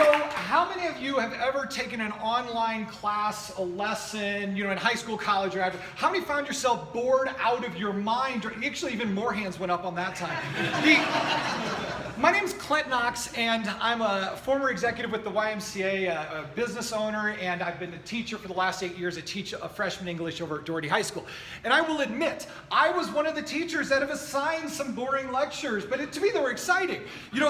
So how many of you have ever taken an online class, a lesson, in high school, college, or after? How many found yourself bored out of your mind? Or actually, even more hands went up on that time. My name's Clint Knox, and I'm a former executive with the YMCA, a business owner, and I've been a teacher for the last 8 years. I teach a freshman English over at Doherty High School. And I will admit, I was one of the teachers that have assigned some boring lectures, but to me they were exciting.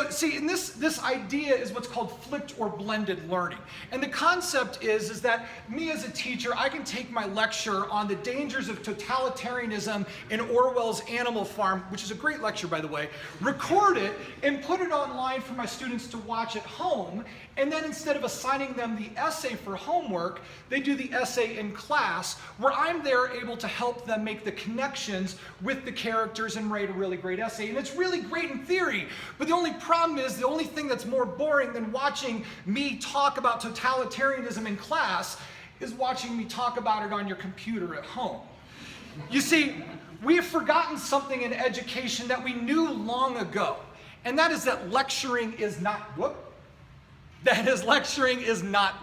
See, and this idea is what's called flipped or blended learning. And the concept is that me as a teacher, I can take my lecture on the dangers of totalitarianism in Orwell's Animal Farm, which is a great lecture, by the way, record it, and put it online for my students to watch at home, and then instead of assigning them the essay for homework, they do the essay in class, where I'm there able to help them make the connections with the characters and write a really great essay. And it's really great in theory, but the only problem is, the only thing that's more boring than watching me talk about totalitarianism in class is watching me talk about it on your computer at home. You see, we have forgotten something in education that we knew long ago. And that is that lecturing is not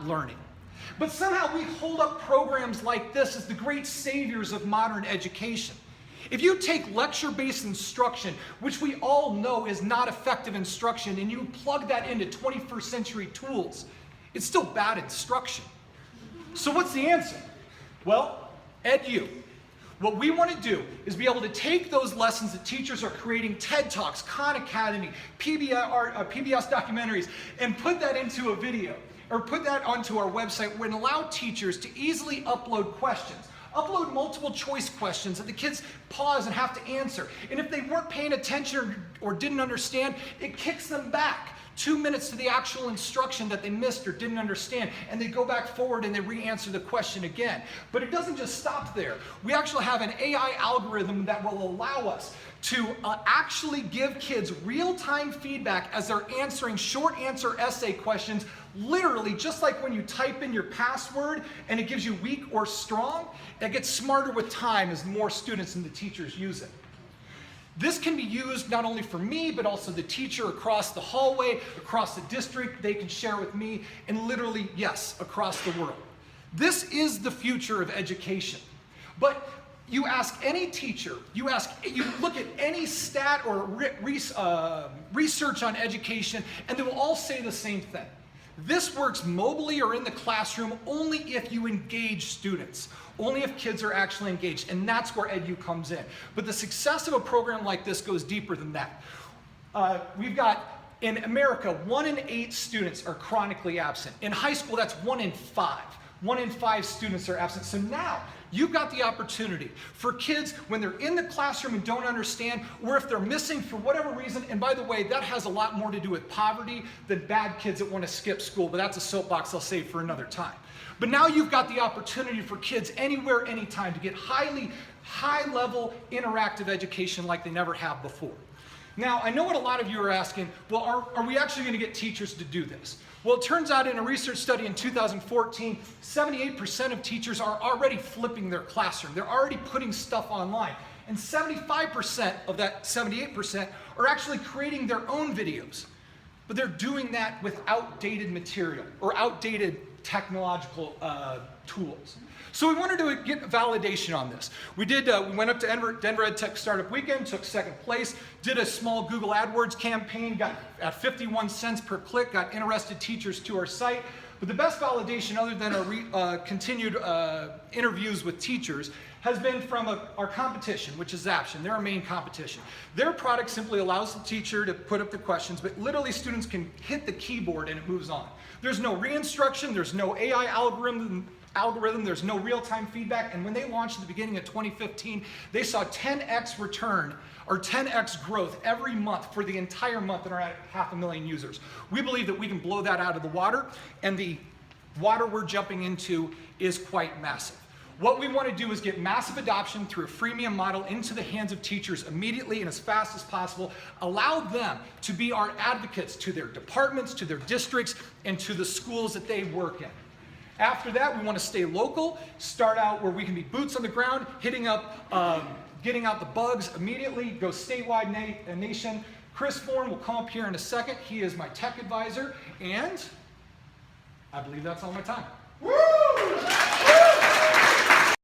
learning. But somehow we hold up programs like this as the great saviors of modern education. If you take lecture-based instruction, which we all know is not effective instruction, and you plug that into 21st century tools, it's still bad instruction. So what's the answer? Well, EdU. What we want to do is be able to take those lessons that teachers are creating, TED Talks, Khan Academy, PBS documentaries, and put that into a video, or put that onto our website and allow teachers to easily upload questions. Upload multiple choice questions that the kids pause and have to answer. And if they weren't paying attention or didn't understand, it kicks them back 2 minutes to the actual instruction that they missed or didn't understand, and they go back forward and they re-answer the question again. But it doesn't just stop there. We actually have an AI algorithm that will allow us to actually give kids real-time feedback as they're answering short answer essay questions, literally just like when you type in your password and it gives you weak or strong. It gets smarter with time as more students and the teachers use it. This can be used not only for me, but also the teacher across the hallway, across the district. They can share with me, and literally, yes, across the world. This is the future of education. But you ask any teacher, you look at any stat or research on education, and they will all say the same thing. This works mobily or in the classroom only if you engage students, only if kids are actually engaged, and that's where EdU comes in. But the success of a program like this goes deeper than that. We've got, in America, 1 in 8 students are chronically absent. In high school, that's 1 in 5. 1 in 5 students are absent. So now, you've got the opportunity for kids when they're in the classroom and don't understand, or if they're missing for whatever reason, and by the way, that has a lot more to do with poverty than bad kids that want to skip school, but that's a soapbox I'll save for another time. But now you've got the opportunity for kids anywhere, anytime to get high-level interactive education like they never have before. Now, I know what a lot of you are asking, well, are we actually going to get teachers to do this? Well, it turns out in a research study in 2014, 78% of teachers are already flipping their classroom. They're already putting stuff online. And 75% of that 78% are actually creating their own videos. But they're doing that with outdated material or outdated technological tools. So we wanted to get validation on this. We went up to Denver Ed Tech Startup Weekend, took second place, did a small Google AdWords campaign, got at 51 cents per click, got interested teachers to our site. But the best validation, other than our continued interviews with teachers, has been from our competition, which is Zaption. They're our main competition. Their product simply allows the teacher to put up the questions, but literally students can hit the keyboard and it moves on. There's no re-instruction, there's no AI algorithm, there's no real-time feedback, and when they launched at the beginning of 2015, they saw 10x return, or 10x growth every month for the entire month, and are at 500,000 users. We believe that we can blow that out of the water, and the water we're jumping into is quite massive. What we want to do is get massive adoption through a freemium model into the hands of teachers immediately and as fast as possible. Allow them to be our advocates to their departments, to their districts, and to the schools that they work in. After that, we want to stay local, start out where we can be boots on the ground, getting out the bugs immediately, go statewide nation. Chris Forn will come up here in a second. He is my tech advisor, and I believe that's all my time.